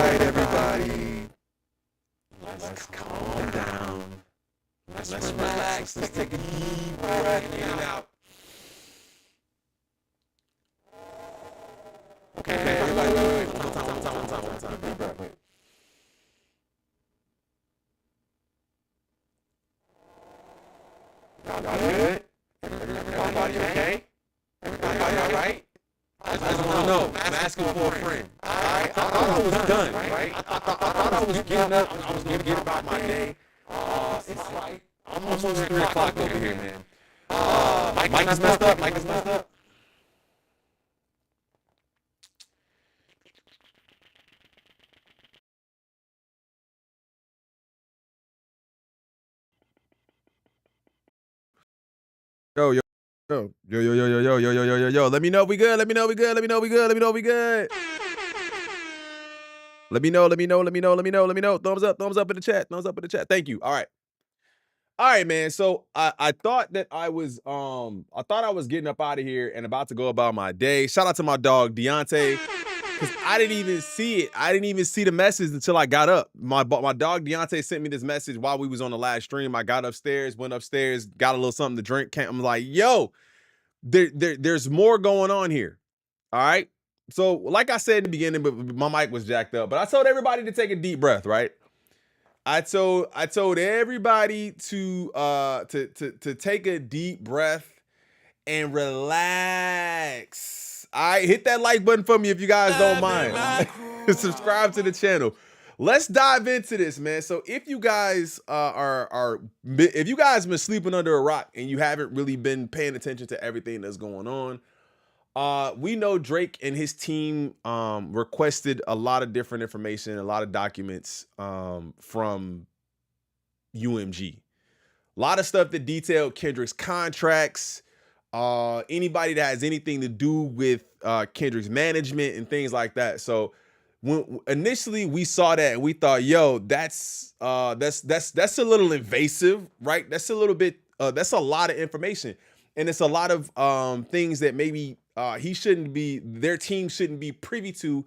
right, everybody. Let's calm down. Let's relax. Let's take a deep breath in and out. Okay, everybody, wait. One time. Deep breath, wait. Y'all good? Everybody okay? Everybody all right? I just want to know. I'm asking for a friend. I thought I was done, right? I thought I was getting up. I was going to get about my day. It's like almost 3 o'clock over here, man. Mike is messed up. Yo. Let me know we good. Let me know we good. Let me know. Thumbs up in the chat. Thank you. All right, man. So I thought that I was getting up out of here and about to go about my day. Shout out to my dog Deontay, because I didn't even see it. I didn't even see the message until I got up. My dog Deontay sent me this message while we was on the live stream. I got upstairs, went upstairs, got a little something to drink. I'm like, yo, there's more going on here. All right. So like I said in the beginning, but my mic was jacked up. But I told everybody to take a deep breath, right? I told everybody to take a deep breath and relax. All right, hit that like button for me if you guys don't mind. Subscribe to the channel. Let's dive into this, man. So if you guys if you guys been sleeping under a rock and you haven't really been paying attention to everything that's going on, we know Drake and his team requested a lot of different information, a lot of documents from UMG. A lot of stuff that detailed Kendrick's contracts, anybody that has anything to do with Kendrick's management and things like that. So when initially we saw that and we thought, yo, that's a little invasive, right? That's a little bit, that's a lot of information. And it's a lot of things that maybe their team shouldn't be privy to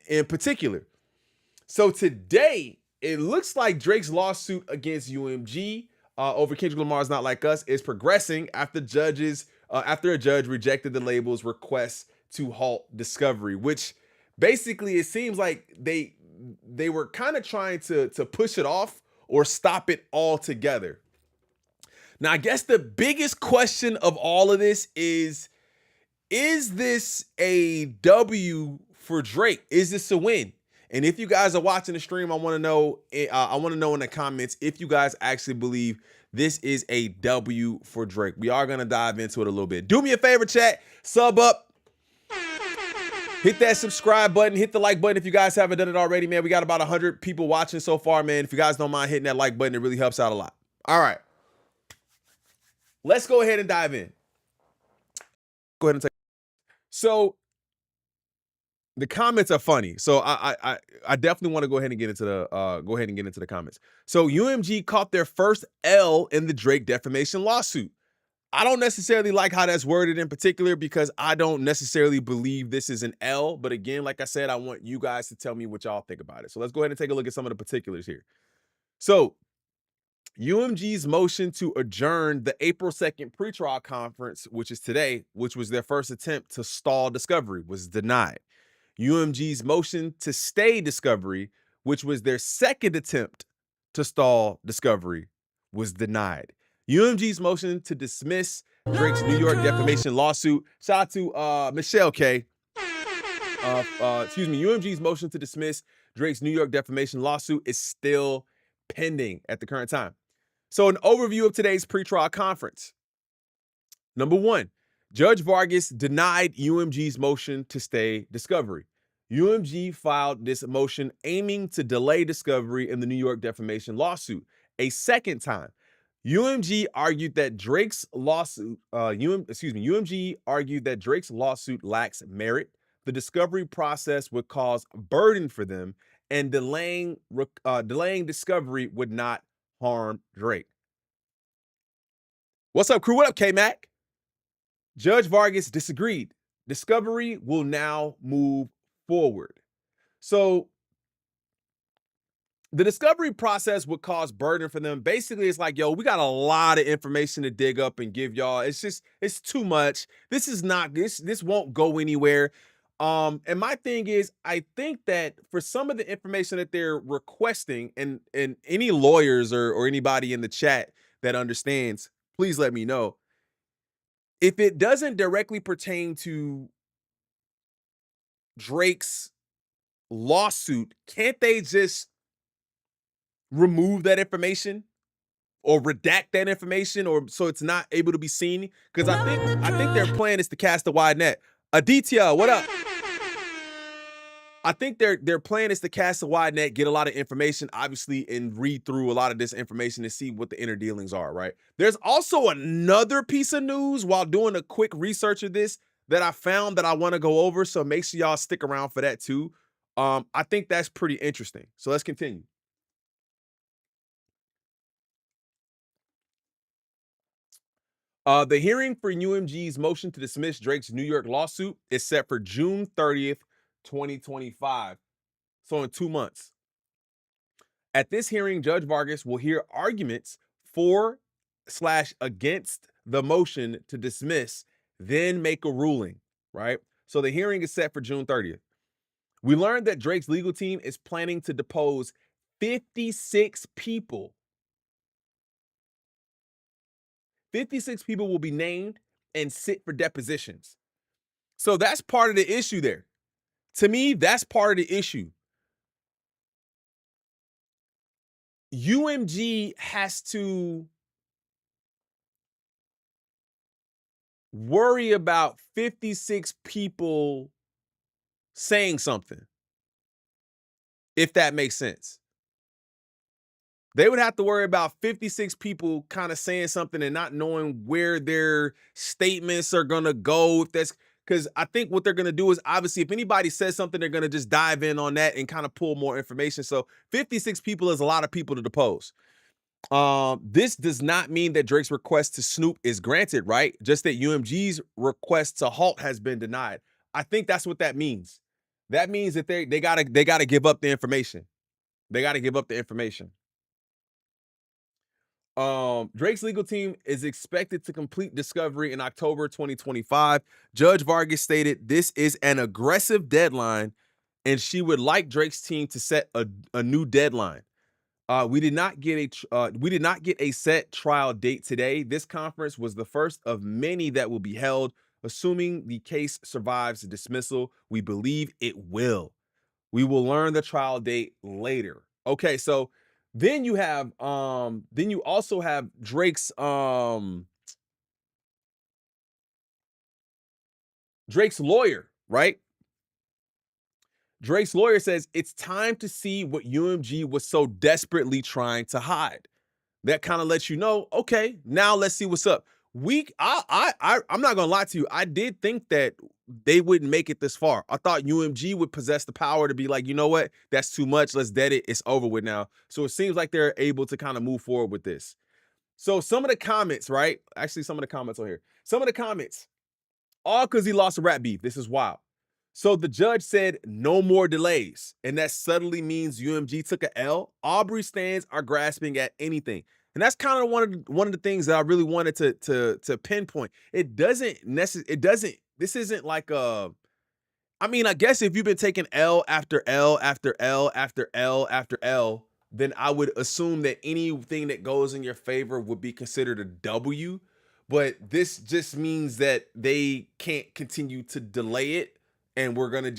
in particular. So today, it looks like Drake's lawsuit against UMG over Kendrick Lamar's Not Like Us is progressing after a judge rejected the label's request to halt discovery, which basically it seems like they were kind of trying to push it off or stop it altogether. Now, I guess the biggest question of all of this is this a W for Drake? Is this a win? And if you guys are watching the stream, I want to know in the comments if you guys actually believe this is a W for Drake. We are going to dive into it a little bit. Do me a favor, chat, sub up, hit that subscribe button, hit the like button if you guys haven't done it already, man. We got about 100 people watching so far, man. If you guys don't mind hitting that like button, it really helps out a lot. All right. Let's go ahead and dive in. Go ahead and take. So the comments are funny. So I definitely want to go ahead and get into the comments. So UMG caught their first L in the Drake defamation lawsuit. I don't necessarily like how that's worded in particular because I don't necessarily believe this is an L. But again, like I said, I want you guys to tell me what y'all think about it. So let's go ahead and take a look at some of the particulars here. So UMG's motion to adjourn the April 2nd pretrial conference, which is today, which was their first attempt to stall discovery, was denied. UMG's motion to stay discovery, which was their second attempt to stall discovery, was denied. UMG's motion to dismiss Drake's New York defamation lawsuit. Shout out to Michelle K. UMG's motion to dismiss Drake's New York defamation lawsuit is still pending at the current time. So an overview of today's pretrial conference. Number one, Judge Vargas denied UMG's motion to stay discovery. UMG filed this motion aiming to delay discovery in the New York defamation lawsuit a second time. UMG argued that Drake's lawsuit lacks merit. The discovery process would cause a burden for them, and delaying discovery would not harm Drake. What's up, crew? What up, K-Mac? Judge Vargas disagreed. Discovery will now move forward. So The discovery process would cause burden for them. Basically, it's like, yo, we got a lot of information to dig up and give y'all. It's too much. This won't go anywhere. And my thing is, I think that for some of the information that they're requesting, and any lawyers or anybody in the chat that understands, please let me know. If it doesn't directly pertain to Drake's lawsuit, can't they just remove that information or redact that information, or so it's not able to be seen? Because I think their plan is to cast a wide net. Aditya, what up? I think their plan is to cast a wide net, get a lot of information, obviously, and read through a lot of this information to see what the inner dealings are, right? There's also another piece of news while doing a quick research of this that I found that I want to go over, so make sure y'all stick around for that too. I think that's pretty interesting. So let's continue. The hearing for UMG's motion to dismiss Drake's New York lawsuit is set for June 30th, 2025. So in 2 months. At this hearing, Judge Vargas will hear arguments for/against the motion to dismiss, then make a ruling, right? So the hearing is set for June 30th. We learned that Drake's legal team is planning to depose 56 people. 56 people will be named and sit for depositions. So that's part of the issue there. To me, that's part of the issue. UMG has to worry about 56 people saying something, if that makes sense. They would have to worry about 56 people kind of saying something and not knowing where their statements are going to go. If that's because I think what they're going to do is, obviously, if anybody says something, they're going to just dive in on that and kind of pull more information. So 56 people is a lot of people to depose. This does not mean that Drake's request to snoop is granted, right? Just that UMG's request to halt has been denied. I think that's what that means. That means that they gotta give up the information. They gotta give up the information. Drake's legal team is expected to complete discovery in October 2025. Judge Vargas stated this is an aggressive deadline, and she would like Drake's team to set a new deadline. We did not get a set trial date today. This conference was the first of many that will be held, assuming the case survives dismissal. We believe it will. We will learn the trial date later. Okay, so then you also have Drake's lawyer, right? Drake's lawyer says it's time to see what UMG was so desperately trying to hide. That kind of lets you know, okay, now let's see what's up. I'm not gonna lie to you. I did think that they wouldn't make it this far. I thought UMG would possess the power to be like, you know what, that's too much. Let's dead it. It's over with now. So it seems like they're able to kind of move forward with this. So some of the comments, right? Actually, some of the comments on here. Some of the comments, all because he lost a rap beef. This is wild. So the judge said no more delays, and that subtly means UMG took a L. Aubrey stands are grasping at anything. And that's kind of one of the things that I really wanted to pinpoint. This isn't like I mean, I guess if you've been taking L after L after L after L after L, then I would assume that anything that goes in your favor would be considered a W. But this just means that they can't continue to delay it, and we're gonna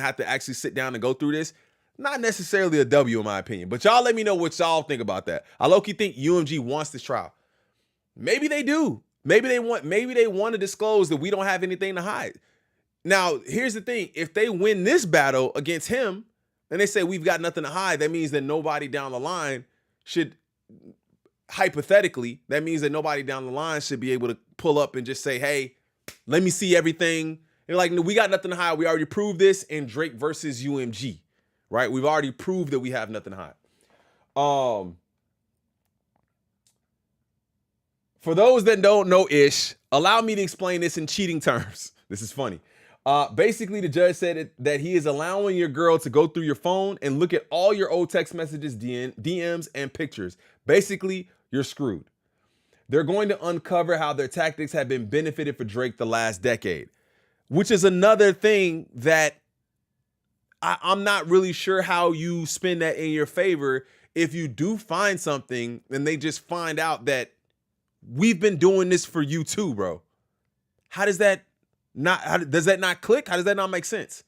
have to actually sit down and go through this. Not necessarily a W in my opinion, but y'all let me know what y'all think about that. I low-key think UMG wants this trial. Maybe they do. Maybe they want to disclose that we don't have anything to hide. Now, here's the thing. If they win this battle against him and they say we've got nothing to hide, that means that nobody down the line should, hypothetically, that means that nobody down the line should be able to pull up and just say, hey, let me see everything. They're like, no, we got nothing to hide. We already proved this in Drake versus UMG. Right? We've already proved that we have nothing to hide. For those that don't know Ish, allow me to explain this in cheating terms. This is funny. Basically, the judge said that he is allowing your girl to go through your phone and look at all your old text messages, DMs, and pictures. Basically, you're screwed. They're going to uncover how their tactics have been benefited for Drake the last decade, which is another thing that I'm not really sure how you spin that in your favor if you do find something and they just find out that we've been doing this for you too, bro. How does that not click? How does that not make sense?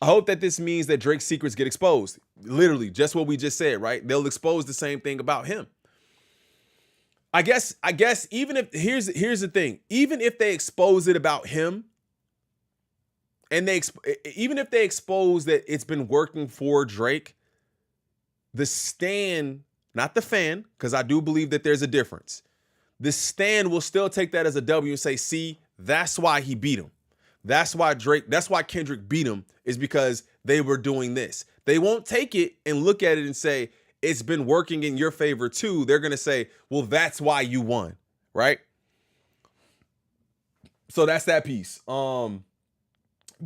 I hope that this means that Drake's secrets get exposed. Literally, just what we just said, right? They'll expose the same thing about him. I guess even if here's the thing, even if they expose it about him, and even if they expose that it's been working for Drake, the stan, not the fan, because I do believe that there's a difference. The stan will still take that as a W and say, see, that's why he beat him. That's why Kendrick beat him, is because they were doing this. They won't take it and look at it and say, it's been working in your favor too. They're going to say, well, that's why you won, right? So that's that piece.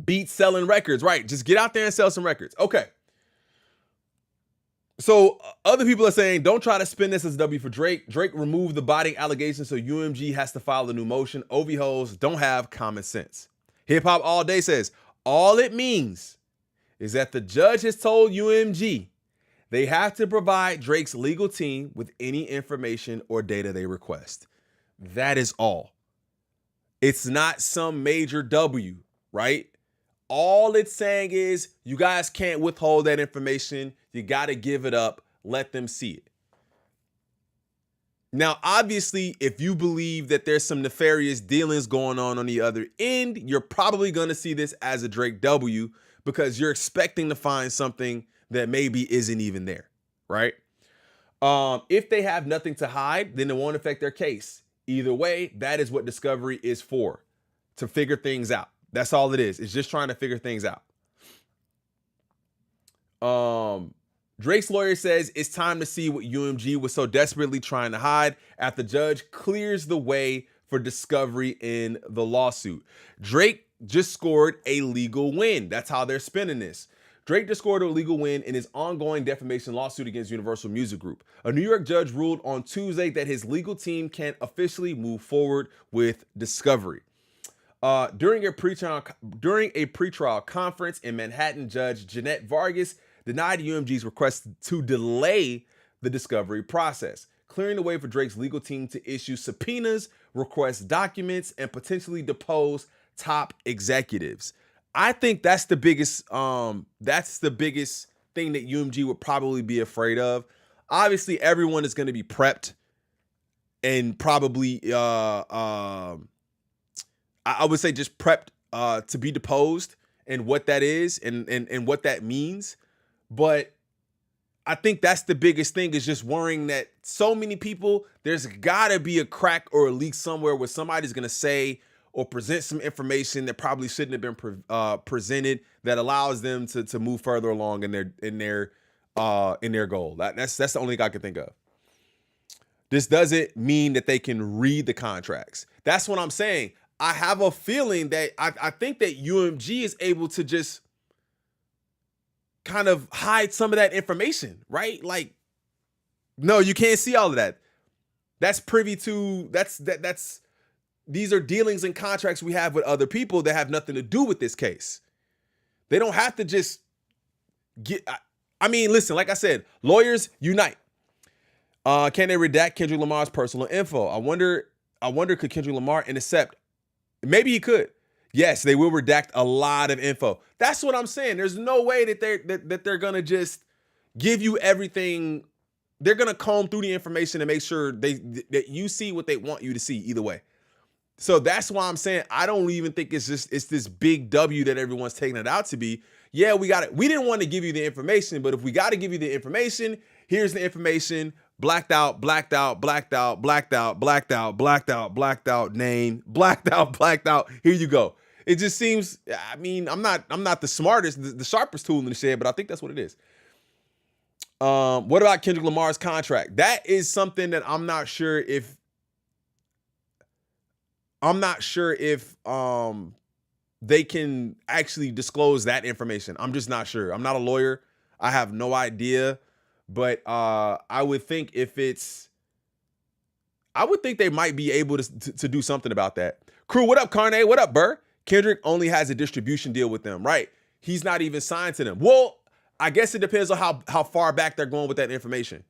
Beat selling records, right? Just get out there and sell some records. Okay. So other people are saying, don't try to spin this as a W for Drake. Drake removed the botting allegations, so UMG has to file a new motion. OV hoes don't have common sense. Hip Hop All Day says, all it means is that the judge has told UMG they have to provide Drake's legal team with any information or data they request. That is all. It's not some major W, right? All it's saying is you guys can't withhold that information. You got to give it up. Let them see it. Now, obviously, if you believe that there's some nefarious dealings going on the other end, you're probably going to see this as a Drake W because you're expecting to find something that maybe isn't even there, right? If they have nothing to hide, then it won't affect their case. Either way, that is what discovery is for, to figure things out. That's all it is. It's just trying to figure things out. Drake's lawyer says it's time to see what UMG was so desperately trying to hide after the judge clears the way for discovery in the lawsuit. Drake just scored a legal win. That's how they're spinning this. Drake just scored a legal win in his ongoing defamation lawsuit against Universal Music Group. A New York judge ruled on Tuesday that his legal team can officially move forward with discovery. During a pretrial conference in Manhattan, Judge Jeanette Vargas denied UMG's request to delay the discovery process, clearing the way for Drake's legal team to issue subpoenas, request documents, and potentially depose top executives. I think that's the biggest thing that UMG would probably be afraid of. Obviously, everyone is going to be prepped and probably I would say just prepped to be deposed and what that is and what that means. But I think that's the biggest thing, is just worrying that so many people, there's gotta be a crack or a leak somewhere where somebody's gonna say or present some information that probably shouldn't have been presented that allows them to move further along in their goal. That's the only thing I can think of. This doesn't mean that they can read the contracts. That's what I'm saying. I have a feeling that I think that UMG is able to just kind of hide some of that information, right? Like, no, you can't see all of that. That's privy to, these are dealings and contracts we have with other people that have nothing to do with this case. They don't have to just listen, like I said, lawyers unite. Can they redact Kendrick Lamar's personal info? I wonder could Kendrick Lamar intercept? Maybe he could. Yes, they will redact a lot of info. That's what I'm saying. There's no way that they're gonna just give you everything. They're gonna comb through the information and make sure that you see what they want you to see either way. So that's why I'm saying I don't even think it's this big W that everyone's taking it out to be. Yeah, we got it. We didn't want to give you the information, but if we got to give you the information, here's the information. Blacked out, blacked out, blacked out, blacked out, blacked out, blacked out, blacked out, name, blacked out, blacked out. Here you go. It just seems, I'm not the smartest, the sharpest tool in the shed, but I think that's what it is. What about Kendrick Lamar's contract? That is something that I'm not sure if they can actually disclose that information. I'm just not sure. I'm not a lawyer. I have no idea. But I would think I would think they might be able to do something about that. Crew, what up, Carne? What up, Burr? Kendrick only has a distribution deal with them, right? He's not even signed to them. Well, I guess it depends on how far back they're going with that information.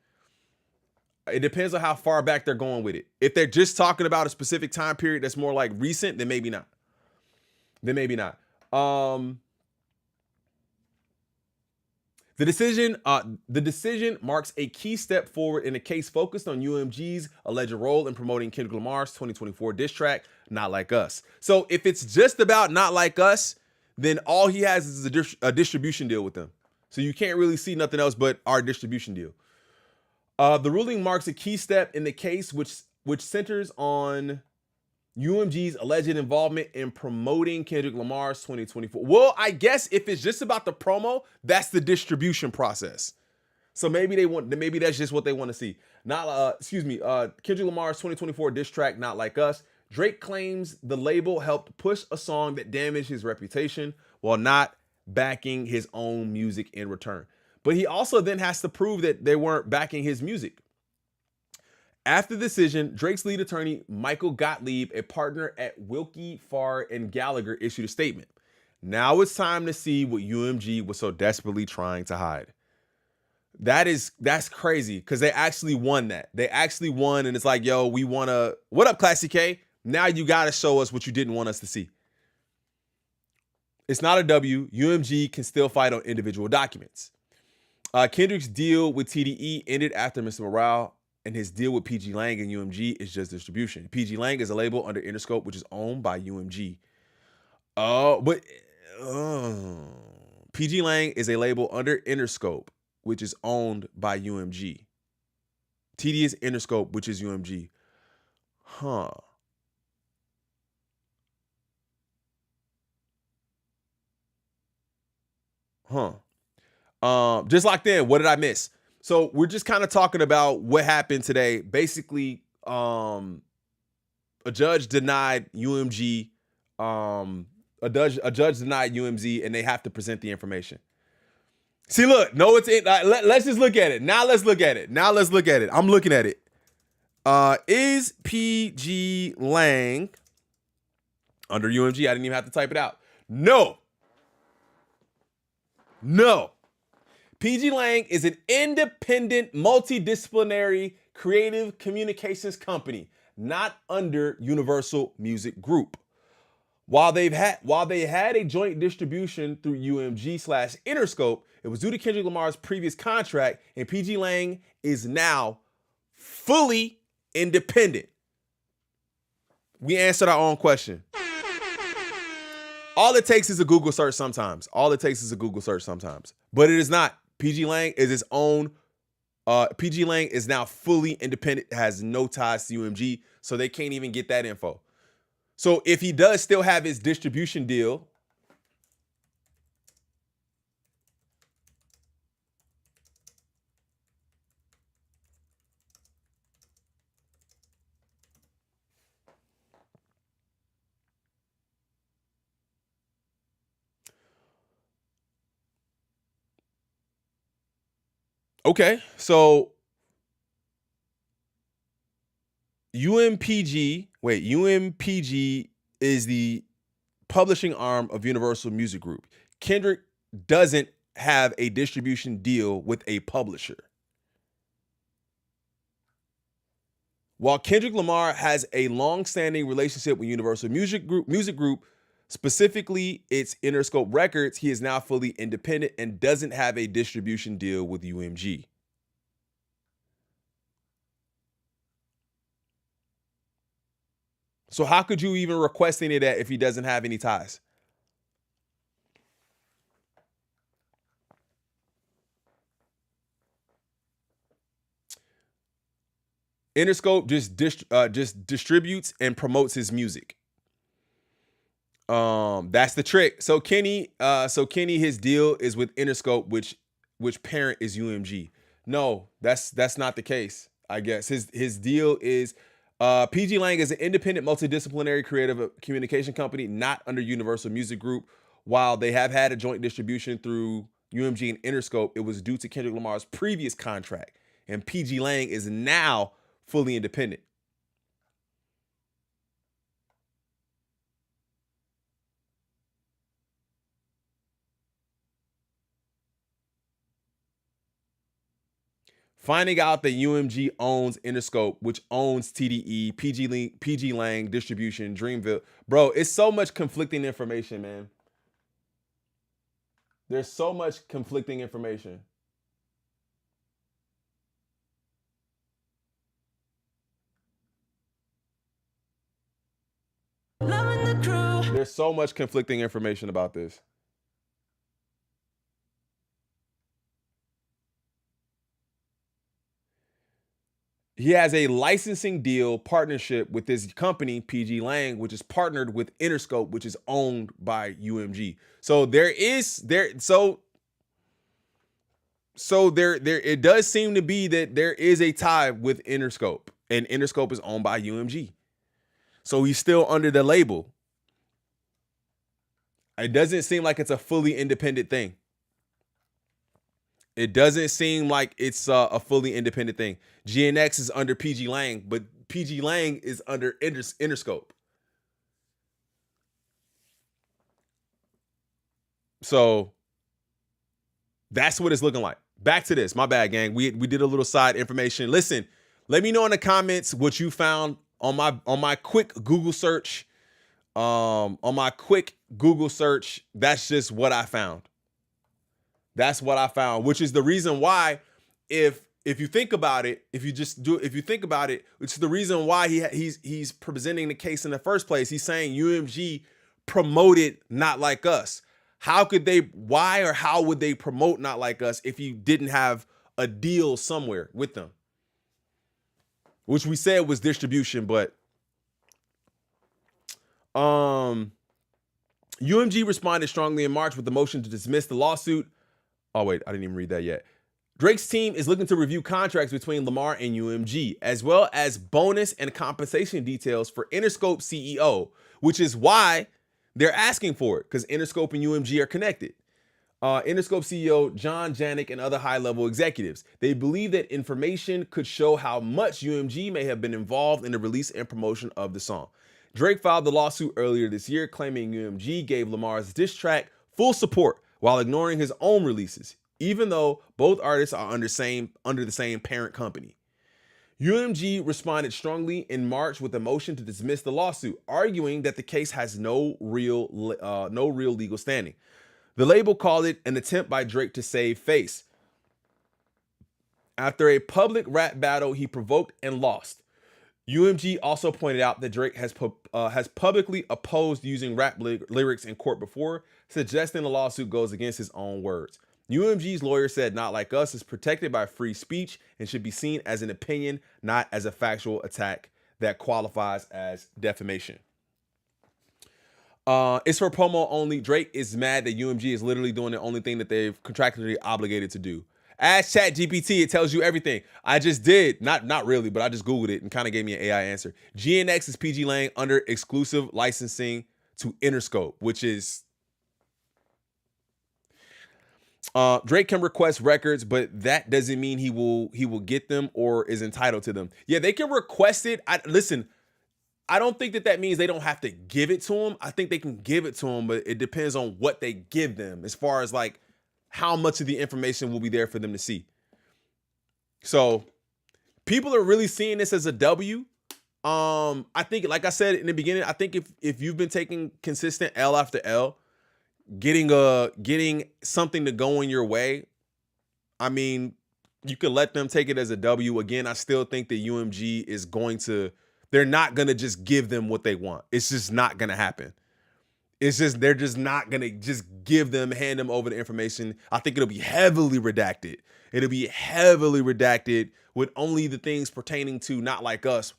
It depends on how far back they're going with it. If they're just talking about a specific time period that's more like recent, then maybe not. The decision marks a key step forward in a case focused on UMG's alleged role in promoting Kendrick Lamar's 2024 diss track, Not Like Us. So if it's just about Not Like Us, then all he has is a distribution deal with them. So you can't really see nothing else but our distribution deal. The ruling marks a key step in the case, which centers on UMG's alleged involvement in promoting Kendrick Lamar's 2024. Well, I guess if it's just about the promo, that's the distribution process. So maybe that's just what they want to see. Kendrick Lamar's 2024 diss track, Not Like Us. Drake claims the label helped push a song that damaged his reputation while not backing his own music in return. But he also then has to prove that they weren't backing his music. After the decision, Drake's lead attorney, Michael Gottlieb, a partner at Wilkie, Farr, and Gallagher, issued a statement. Now it's time to see what UMG was so desperately trying to hide. That's crazy, because they actually won that. They actually won, and it's like, yo, we want to... What up, Classy K? Now you got to show us what you didn't want us to see. It's not a W. UMG can still fight on individual documents. Kendrick's deal with TDE ended after Mr. Morale, and his deal with PG Lang and UMG is just distribution. PG Lang is a label under Interscope, which is owned by UMG. PG Lang is a label under Interscope, which is owned by UMG. TD is Interscope, which is UMG. Huh. Just like then, what did I miss? So we're just kind of talking about what happened today. Basically, a judge denied UMG, a judge denied UMZ, and they have to present the information. See, look, no, let's just look at it. Now let's look at it. I'm looking at it. Is PG Lang under UMG? I didn't even have to type it out. No. PG Lang is an independent, multidisciplinary creative communications company, not under Universal Music Group. While they had a joint distribution through UMG/Interscope, it was due to Kendrick Lamar's previous contract, and PG Lang is now fully independent. We answered our own question. All it takes is a Google search sometimes. But it is not. PG Lang is its own. PG Lang is now fully independent, has no ties to UMG, so they can't even get that info. So if he does still have his distribution deal, okay, so UMPG is the publishing arm of Universal Music Group. Kendrick doesn't have a distribution deal with a publisher. While Kendrick Lamar has a long-standing relationship with Universal Music Group, specifically its Interscope Records, he is now fully independent and doesn't have a distribution deal with UMG. So how could you even request any of that if he doesn't have any ties? Interscope just distributes and promotes his music. That's the trick. So Kenny, his deal is with Interscope, which parent is UMG. No, that's not the case. I guess his deal is PG Lang is an independent, multidisciplinary creative communication company, not under Universal Music Group. While they have had a joint distribution through UMG and Interscope, it was due to Kendrick Lamar's previous contract, and PG Lang is now fully independent. Finding out that UMG owns Interscope, which owns TDE, PG Lang distribution, Dreamville. Bro, it's so much conflicting information, man. There's so much conflicting information. There's so much conflicting information about this. He has a licensing deal partnership with this company, PG Lang, which is partnered with Interscope, which is owned by UMG. So there it does seem to be that there is a tie with Interscope, and Interscope is owned by UMG. So he's still under the label. It doesn't seem like it's a fully independent thing. It doesn't seem like it's a fully independent thing. GNX is under PG Lang, but PG Lang is under Interscope. So that's what it's looking like. Back to this. My bad, gang. We did a little side information. Listen, let me know in the comments what you found on my quick Google search. On my quick Google search, that's just what I found. That's what I found, which is the reason why, if you think about it, if you think about it, it's the reason why he's presenting the case in the first place. He's saying UMG promoted Not Like Us. How would they promote Not Like Us if you didn't have a deal somewhere with them? Which we said was distribution, but UMG responded strongly in March with the motion to dismiss the lawsuit. Oh, wait, I didn't even read that yet. Drake's team is looking to review contracts between Lamar and UMG, as well as bonus and compensation details for Interscope CEO, which is why they're asking for it, because Interscope and UMG are connected. Interscope CEO John Janik and other high-level executives. They believe that information could show how much UMG may have been involved in the release and promotion of the song. Drake filed the lawsuit earlier this year, claiming UMG gave Lamar's diss track full support while ignoring his own releases, even though both artists are under the same parent company. UMG responded strongly in March with a motion to dismiss the lawsuit, arguing that the case has no real legal standing. The label called it an attempt by Drake to save face. After a public rap battle he provoked and lost. UMG also pointed out that Drake has publicly opposed using rap lyrics in court before, suggesting the lawsuit goes against his own words. UMG's lawyer said Not Like Us is protected by free speech and should be seen as an opinion, not as a factual attack that qualifies as defamation. It's for promo only. Drake is mad that UMG is literally doing the only thing that they've contractually obligated to do. Ask ChatGPT, it tells you everything. I just did, not really, but I just Googled it and kind of gave me an AI answer. GNX is PG Lang under exclusive licensing to Interscope, which is Drake can request records, but that doesn't mean he will get them or is entitled to them. Yeah, they can request it. Listen, I don't think that means they don't have to give it to him. I think they can give it to him, but it depends on what they give them as far as like how much of the information will be there for them to see. So people are really seeing this as a W. I think, like I said in the beginning, I think if you've been taking consistent L after L, getting something to go in your way, I mean, you could let them take it as a W. Again, I still think that UMG is they're not going to just give them what they want. It's just not going to happen. They're just not going to just hand them over the information. I think it'll be heavily redacted. It'll be heavily redacted with only the things pertaining to Not Like Us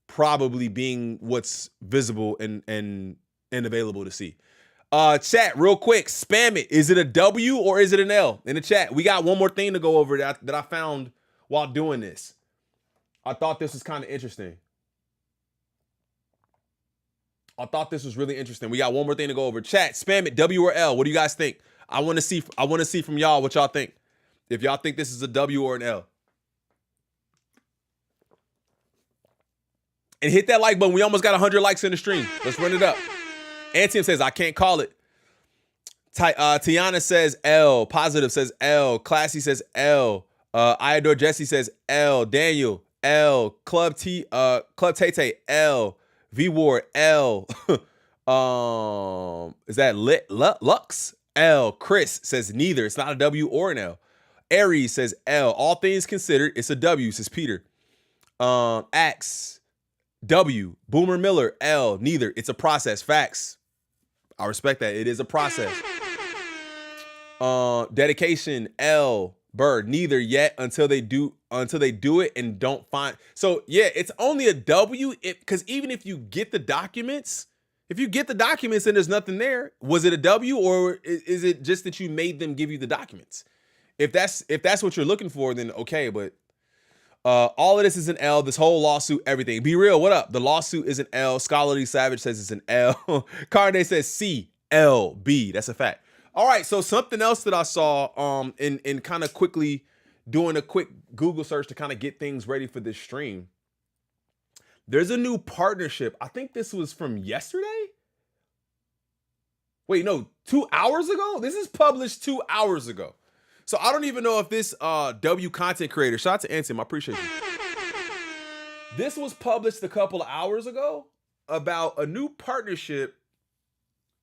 probably being what's visible and available to see. Chat, real quick, spam it. Is it a W or is it an L in the chat? We got one more thing to go over that I found while doing this. I thought this was kind of interesting. I thought this was really interesting. We got one more thing to go over. Chat, spam it, W or L. What do you guys think? I want to see from y'all what y'all think. If y'all think this is a W or an L. And hit that like button. We almost got 100 likes in the stream. Let's run it up. Antium says, I can't call it. Tiana says L. Positive says L. Classy says L. Iador Jesse says L. Daniel, L. Club Tay L. V Ward, L. Is that Lux? L. Chris says neither. It's not a W or an L. Aries says L. All things considered, it's a W, says Peter. Axe, W. Boomer Miller, L. Neither. It's a process. Facts. I respect that. It is a process. Dedication, L. Bird, neither yet until they do it and don't find. So yeah, it's only a W because even if you get the documents, and there's nothing there, was it a W or is it just that you made them give you the documents? If that's what you're looking for, then okay. But all of this is an L. This whole lawsuit, everything. Be real. What up? The lawsuit is an L. Scholarly Savage says it's an L. Carne says C L B. That's a fact. All right, so something else that I saw in kind of quickly doing a quick Google search to kind of get things ready for this stream. There's a new partnership. I think this was from yesterday. Wait, no, 2 hours ago? This is published 2 hours ago. So I don't even know if this W content creator, shout out to Antim, I appreciate you. This was published a couple of hours ago about a new partnership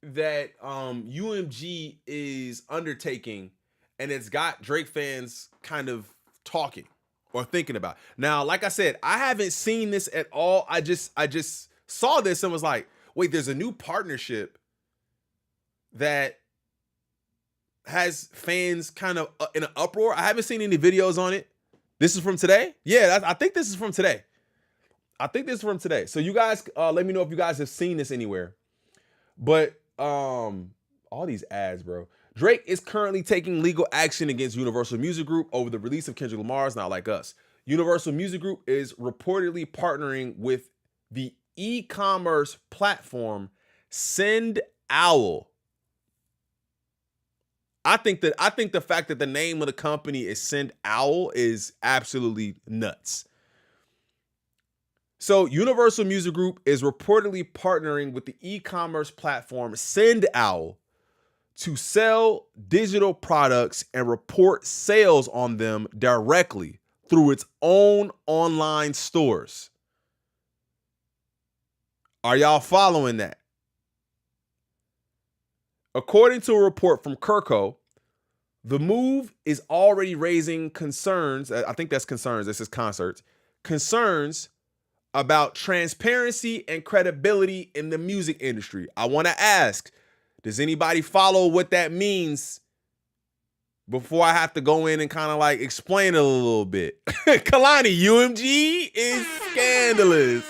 that UMG is undertaking, and it's got Drake fans kind of talking or thinking about. Now, like I said, I haven't seen this at all. I just saw this and was like, wait, there's a new partnership that has fans kind of in an uproar. I haven't seen any videos on it. This is from today? Yeah, I think this is from today. So you guys, let me know if you guys have seen this anywhere. But all these ads, bro. Drake is currently taking legal action against Universal Music Group over the release of Kendrick Lamar's Not Like Us. Universal Music Group is reportedly partnering with the e-commerce platform SendOwl. I think the fact that the name of the company is SendOwl is absolutely nuts. So Universal Music Group is reportedly partnering with the e-commerce platform SendOwl to sell digital products and report sales on them directly through its own online stores. Are y'all following that? According to a report from Kirko, the move is already raising concerns. I think that's concerns. This is concerts. Concerns about transparency and credibility in the music industry. I want to ask, does anybody follow what that means before I have to go in and kind of like explain it a little bit? Kalani, UMG is scandalous.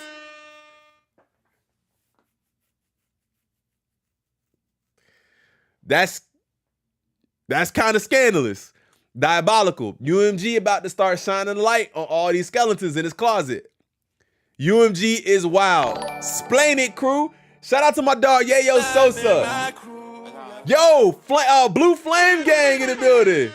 That's kind of scandalous. Diabolical. UMG about to start shining light on all these skeletons in his closet. UMG is wild. Splain it, crew. Shout out to my dog Yayo Sosa. Yo, Blue Flame Gang in the building.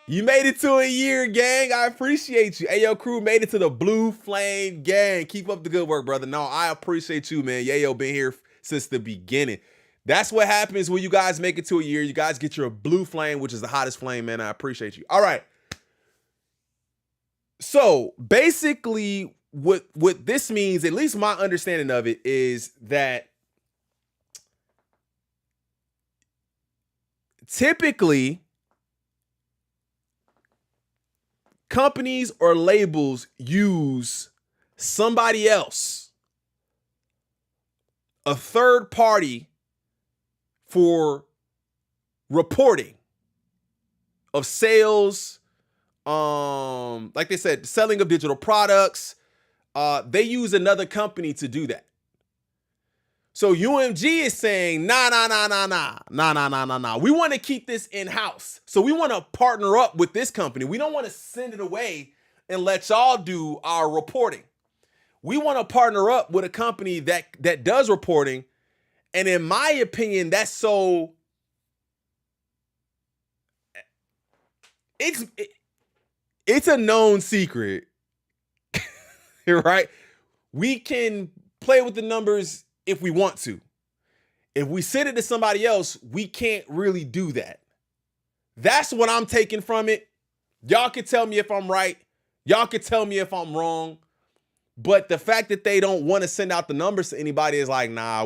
You made it to a year, gang. I appreciate you. Ayo crew made it to the Blue Flame Gang. Keep up the good work, brother. No, I appreciate you, man. Yayo been here since the beginning. That's what happens when you guys make it to a year. You guys get your Blue Flame, which is the hottest flame, man. I appreciate you. All right. So basically, what this means, at least my understanding of it, is that typically companies or labels use somebody else, a third party, for reporting of sales, like they said, selling of digital products. They use another company to do that. So UMG is saying, nah. We want to keep this in-house. So we want to partner up with this company. We don't want to send it away and let y'all do our reporting. We want to partner up with a company that does reporting. And in my opinion, that's so it's a known secret, right? We can play with the numbers if we want to. If we send it to somebody else, we can't really do that. That's what I'm taking from it. Y'all can tell me if I'm right. Y'all can tell me if I'm wrong. But the fact that they don't want to send out the numbers to anybody is like, nah,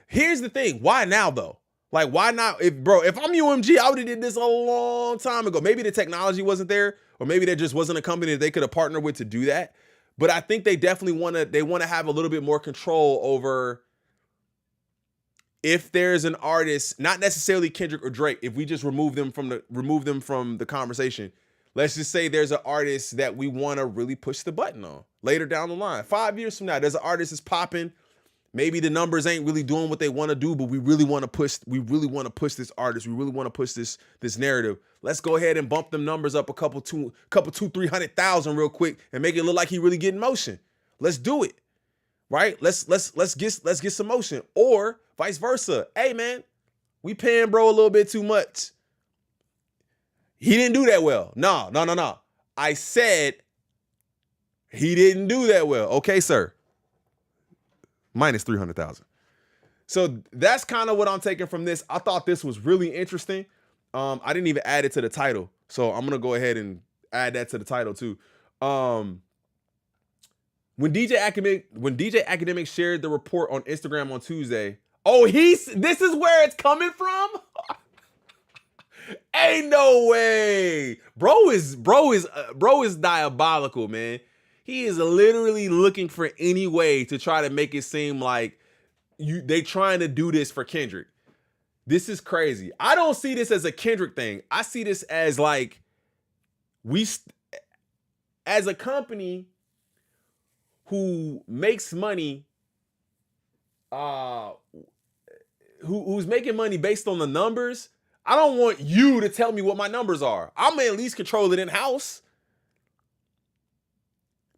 here's the thing. Why now though? Like, why not? If I'm UMG, I would have did this a long time ago. Maybe the technology wasn't there, or maybe there just wasn't a company that they could have partnered with to do that. But I think they definitely want to have a little bit more control over if there's an artist, not necessarily Kendrick or Drake, if we just remove them from the conversation. Let's just say there's an artist that we want to really push the button on later down the line. 5 years from now, there's an artist that's popping. Maybe the numbers ain't really doing what they want to do, but we really want to push this artist. We really want to push this narrative. Let's go ahead and bump them numbers up a couple 300,000 real quick and make it look like he really getting motion. Let's do it. Right? Let's get some motion. Or vice versa. Hey man, we paying bro a little bit too much. He didn't do that well. No. I said he didn't do that well. Okay, sir. Minus 300,000. So that's kind of what I'm taking from this. I thought this was really interesting. I didn't even add it to the title. So I'm going to go ahead and add that to the title too. When DJ Academic shared the report on Instagram on Tuesday, this is where it's coming from? Ain't no way. Bro is diabolical, man. He is literally looking for any way to try to make it seem like they trying to do this for Kendrick. This is crazy. I don't see this as a Kendrick thing. I see this as like as a company who makes money, who's making money based on the numbers. I don't want you to tell me what my numbers are. I'm gonna at least control it in-house.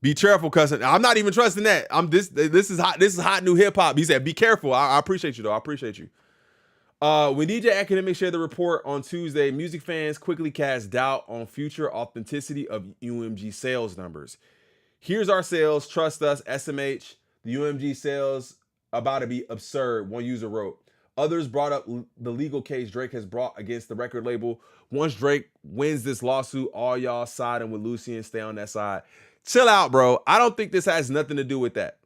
Be careful, cousin. I'm not even trusting that. This is hot new hip hop. He said, be careful. I appreciate you though. I appreciate you. When DJ Academic shared the report on Tuesday, music fans quickly cast doubt on future authenticity of UMG sales numbers. Here's our sales. Trust us, SMH. The UMG sales about to be absurd, one user wrote. Others brought up the legal case Drake has brought against the record label. Once Drake wins this lawsuit, all y'all siding with Lucy and stay on that side. Chill out, bro. I don't think this has nothing to do with that.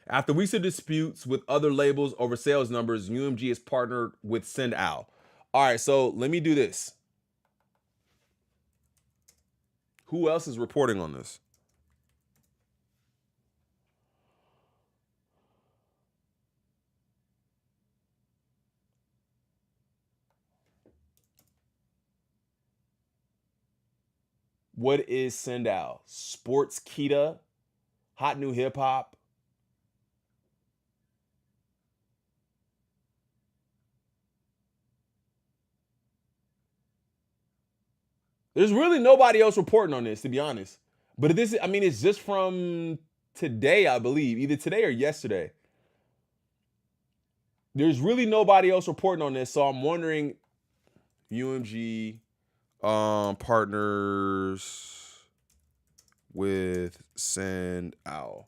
After weeks of disputes with other labels over sales numbers, UMG is partnered with SendOwl. All right, so let me do this. Who else is reporting on this? What is SendOwl? Sports Kita, Hot New Hip Hop. There's really nobody else reporting on this, to be honest. But it's just from today, I believe, either today or yesterday. There's really nobody else reporting on this, so I'm wondering, UMG partners with SendOwl.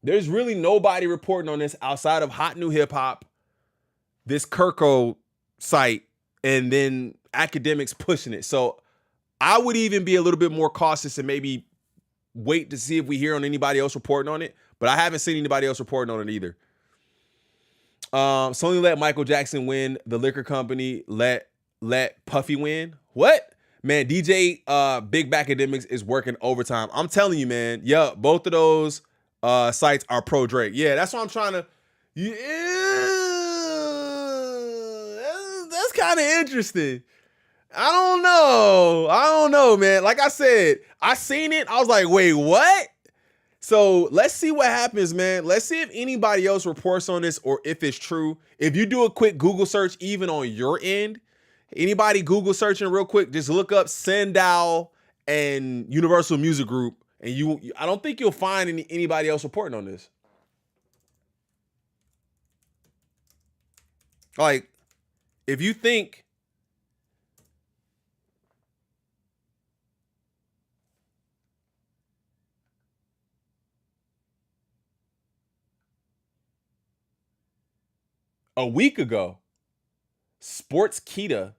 There's really nobody reporting on this outside of Hot New Hip Hop, this Kirko site, and then academics pushing it. So I would even be a little bit more cautious and maybe wait to see if we hear on anybody else reporting on it. But I haven't seen anybody else reporting on it either. Sony let Michael Jackson win. The liquor company let Puffy win. What? Man, DJ Big Back Academics is working overtime. I'm telling you, man. Yeah, both of those sites are pro Drake. Yeah, that's what I'm trying to. Yeah, that's kind of interesting. I don't know, man. Like I said, I seen it. I was like, wait, what? So let's see what happens, man. Let's see if anybody else reports on this or if it's true. If you do a quick Google search, even on your end, anybody Google searching real quick, just look up SendOwl and Universal Music Group, and I don't think you'll find anybody else reporting on this. Like, if you think a week ago, Sportskeeda,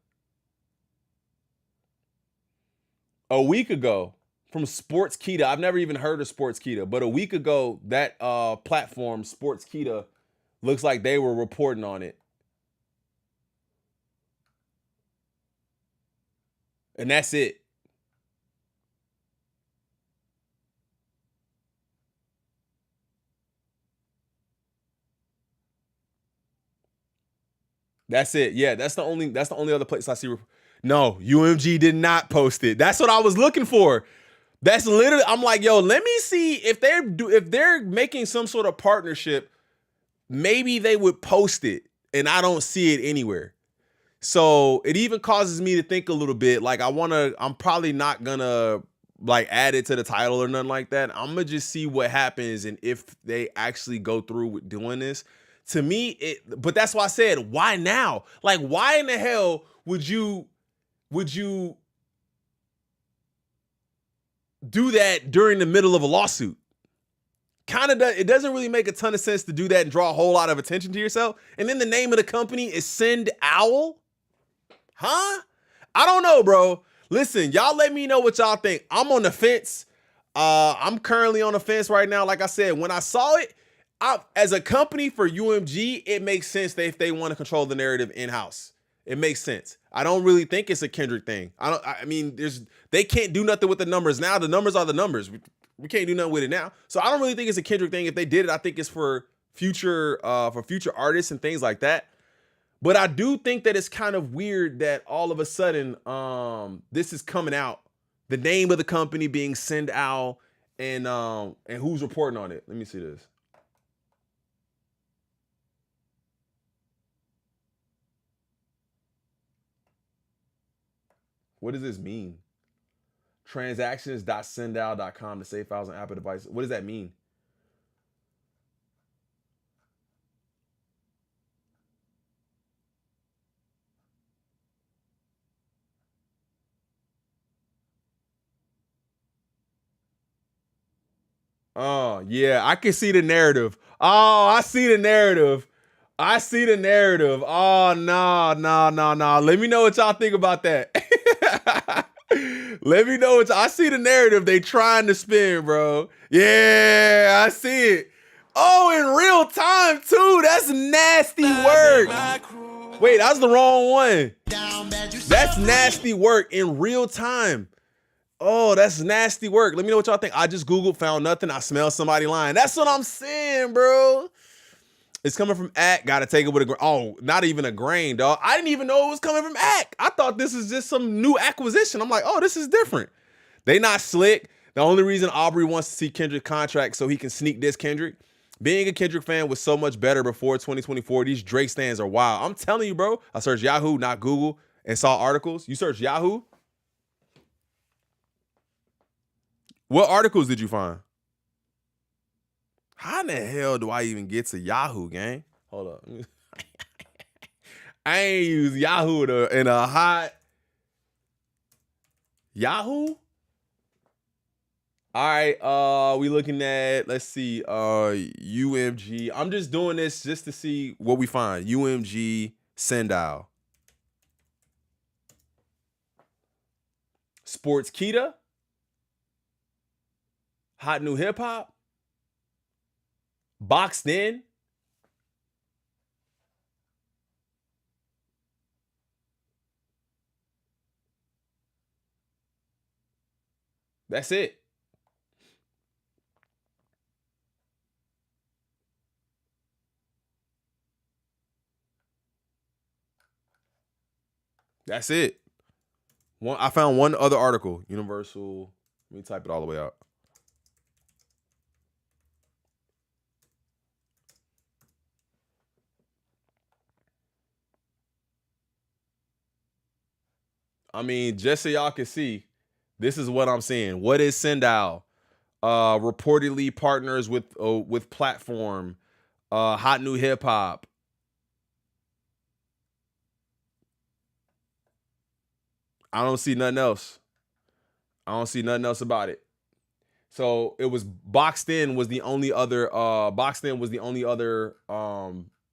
from Sportskeeda, I've never even heard of Sportskeeda, but a week ago, that platform, Sportskeeda, looks like they were reporting on it. And that's it. That's it. Yeah, that's the only other place I see. No, UMG did not post it. That's what I was looking for. That's literally, I'm like, yo, let me see if they're making some sort of partnership, maybe they would post it, and I don't see it anywhere. So it even causes me to think a little bit. Like, I'm probably not gonna like add it to the title or nothing like that. I'm gonna just see what happens and if they actually go through with doing this. To me, but that's why I said, why now? Like, why in the hell would you do that during the middle of a lawsuit? It doesn't really make a ton of sense to do that and draw a whole lot of attention to yourself. And then the name of the company is SendOwl. Huh? I don't know, bro. Listen, y'all let me know what y'all think. I'm on the fence. I'm currently on the fence right now. Like I said, when I saw it, as a company for UMG, it makes sense if they want to control the narrative in-house. It makes sense. I don't really think it's a Kendrick thing. I mean, they can't do nothing with the numbers now. The numbers are the numbers. We can't do nothing with it now. So I don't really think it's a Kendrick thing. If they did it, I think it's for future artists and things like that. But I do think that it's kind of weird that all of a sudden this is coming out. The name of the company being SendOwl and who's reporting on it. Let me see this. What does this mean? Transactions.sendowl.com to save files on Apple devices. What does that mean? Oh, yeah, I can see the narrative. Oh, I see the narrative. I see the narrative. Oh, no. Let me know what y'all think about that. Let me know I see the narrative they trying to spin, bro. Yeah, I see it. Oh, in real time, too. That's nasty work. Wait, that's the wrong one. That's nasty work in real time. Oh, that's nasty work. Let me know what y'all think. I just Googled, found nothing. I smell somebody lying. That's what I'm saying, bro. It's coming from ACK. Gotta take it with a grain. Oh, not even a grain, dog. I didn't even know it was coming from ACK. I thought this is just some new acquisition. I'm like, oh, this is different. They not slick. The only reason Aubrey wants to see Kendrick contract so he can sneak this Kendrick. Being a Kendrick fan was so much better before 2024. These Drake stands are wild. I'm telling you, bro. I searched Yahoo, not Google, and saw articles. You searched Yahoo? What articles did you find? How in the hell do I even get to Yahoo, gang? Hold up. I ain't use Yahoo in a hot Yahoo. All right, we looking at, let's see, UMG. I'm just doing this just to see what we find. UMG SendOwl. Sportskeeda. Hot New Hip Hop. Boxed In. That's it. That's it. I found one other article. Universal. Let me type it all the way out. I mean, just so y'all can see, this is what I'm seeing. What is SendOwl? Reportedly partners with platform, hot new hip hop. I don't see nothing else. I don't see nothing else about it. So it was Boxed In was the only other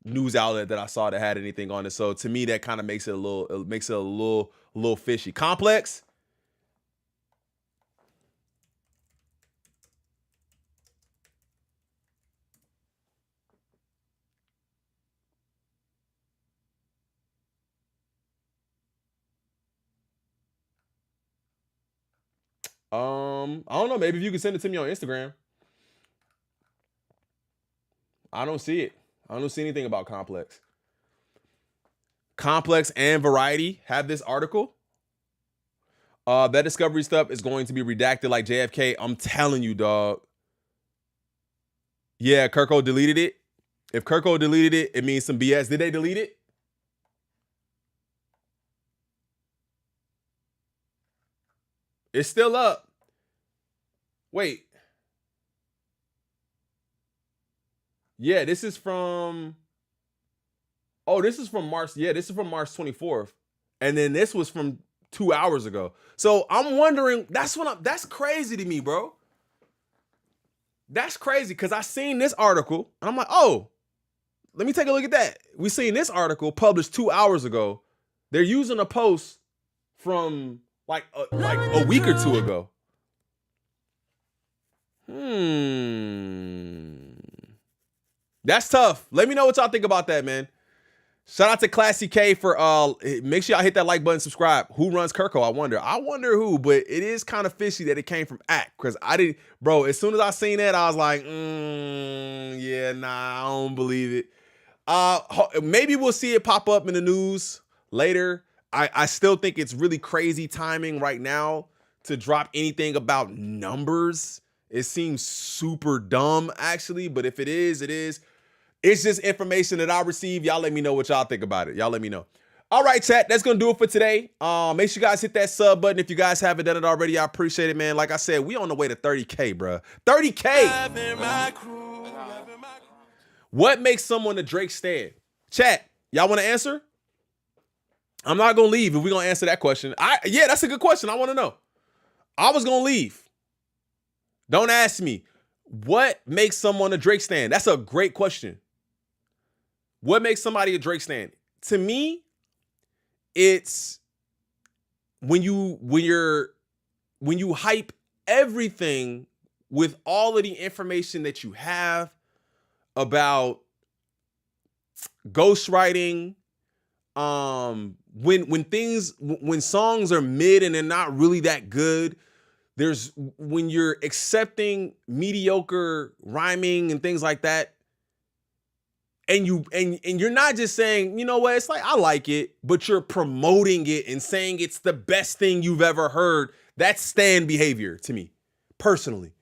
news outlet that I saw that had anything on it. So to me, that kind of makes it a little fishy. Complex. I don't know. Maybe if you can send it to me on Instagram. I don't see it. I don't see anything about Complex. Complex and Variety have this article. That Discovery stuff is going to be redacted like JFK. I'm telling you, dog. Yeah, Kirko deleted it. If Kirko deleted it, it means some BS. Did they delete it? It's still up. Wait. Yeah, this is from. Oh, this is from March. Yeah, this is from March 24th. And then this was from 2 hours ago. So I'm wondering, that's crazy to me, bro. That's crazy because I seen this article and I'm like, oh, let me take a look at that. We seen this article published 2 hours ago. They're using a post from like a week or two ago. That's tough. Let me know what y'all think about that, man. Shout out to Classy K for make sure y'all hit that like button, subscribe. Who runs Kirko? I wonder who, but it is kind of fishy that it came from Act because I didn't, bro. As soon as I seen that, I was like, yeah, nah, I don't believe it. Maybe we'll see it pop up in the news later. I still think it's really crazy timing right now to drop anything about numbers. It seems super dumb, actually, but if it is, it is. It's just information that I receive. Y'all let me know what y'all think about it. Y'all let me know. All right, chat. That's going to do it for today. Make sure you guys hit that sub button if you guys haven't done it already. I appreciate it, man. Like I said, we on the way to 30K, bro. 30K. What makes someone a Drake stan? Chat, y'all want to answer? I'm not going to leave if we're going to answer that question. Yeah, that's a good question. I want to know. I was going to leave. Don't ask me. What makes someone a Drake stan? That's a great question. What makes somebody a Drake stan? To me, it's when you hype everything with all of the information that you have about ghostwriting, when songs are mid and they're not really that good. When you're accepting mediocre rhyming and things like that, and you're not just saying, you know what, it's like I like it, but you're promoting it and saying it's the best thing you've ever heard. That's stan behavior to me, personally.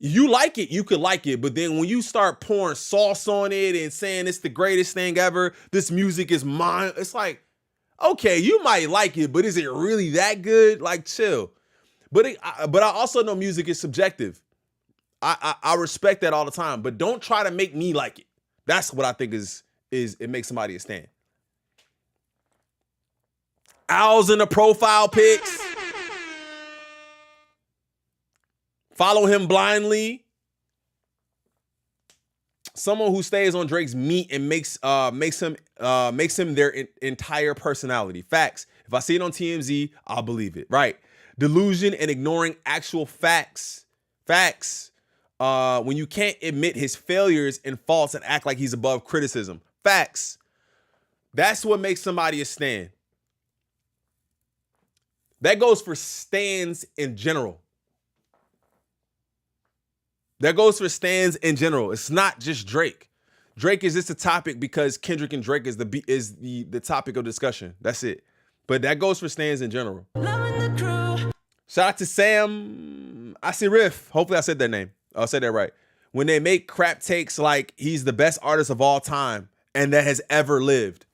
You like it, you could like it, but then when you start pouring sauce on it and saying it's the greatest thing ever, this music is mine, it's like, okay, you might like it, but is it really that good? Like, chill. But I also know music is subjective. I respect that all the time, but don't try to make me like it. That's what I think is it makes somebody a stan. Owls in the profile pics. Follow him blindly. Someone who stays on Drake's meat and makes him their entire personality. Facts. If I see it on TMZ, I'll believe it. Right. Delusion and ignoring actual facts. When you can't admit his failures and faults and act like he's above criticism. Facts. That's what makes somebody a stan. That goes for stans in general. It's not just Drake. Drake is just a topic because Kendrick and Drake is the topic of discussion. That's it. But that goes for stans in general. Shout out to Sam Asirif. Hopefully I said that name. I said that right. When they make crap takes like he's the best artist of all time and that has ever lived.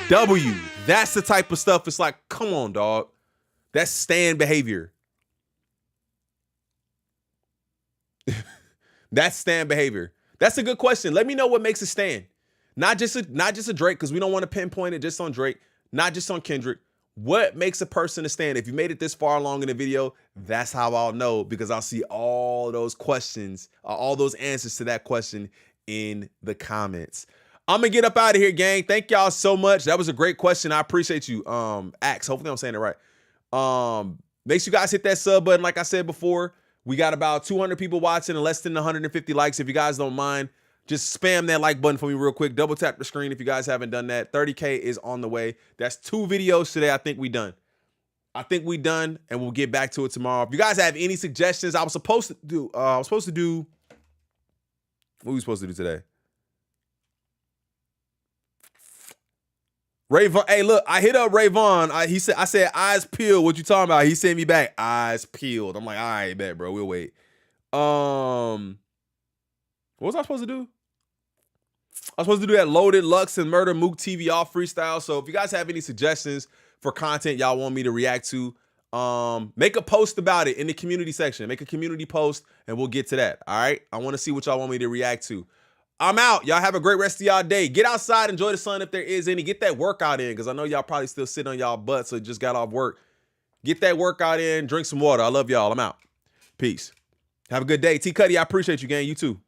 W. That's the type of stuff. It's like, come on, dog. That's stand behavior. That's stand behavior. That's a good question. Let me know what makes a stand. Not just a Drake, because we don't want to pinpoint it just on Drake, not just on Kendrick. What makes a person a stand? If you made it this far along in the video, that's how I'll know, because I'll see all those questions, all those answers to that question in the comments. I'm gonna get up out of here, gang. Thank y'all so much. That was a great question. I appreciate you. Axe. Hopefully I'm saying it right. Make sure you guys hit that sub button. Like I said before, we got about 200 people watching and less than 150 likes. If you guys don't mind, just spam that like button for me real quick. Double tap the screen if you guys haven't done that. 30K is on the way. That's 2 videos today. I think we done. And we'll get back to it tomorrow. If you guys have any suggestions, I was supposed to do, what were we supposed to do today? Ray Vaughn, hey, look, I hit up Ray Vaughn. I said, eyes peeled. What you talking about? He sent me back, eyes peeled. I'm like, all right, bet, bro. We'll wait. What was I supposed to do? I was supposed to do that Loaded Lux and Murder Mook TV off freestyle. So if you guys have any suggestions for content y'all want me to react to, make a post about it in the community section. Make a community post and we'll get to that. All right. I want to see what y'all want me to react to. I'm out. Y'all have a great rest of y'all day. Get outside, enjoy the sun if there is any. Get that workout in, because I know y'all probably still sitting on y'all butts or just got off work. Get that workout in. Drink some water. I love y'all. I'm out. Peace. Have a good day. T Cuddy, I appreciate you, gang. You too.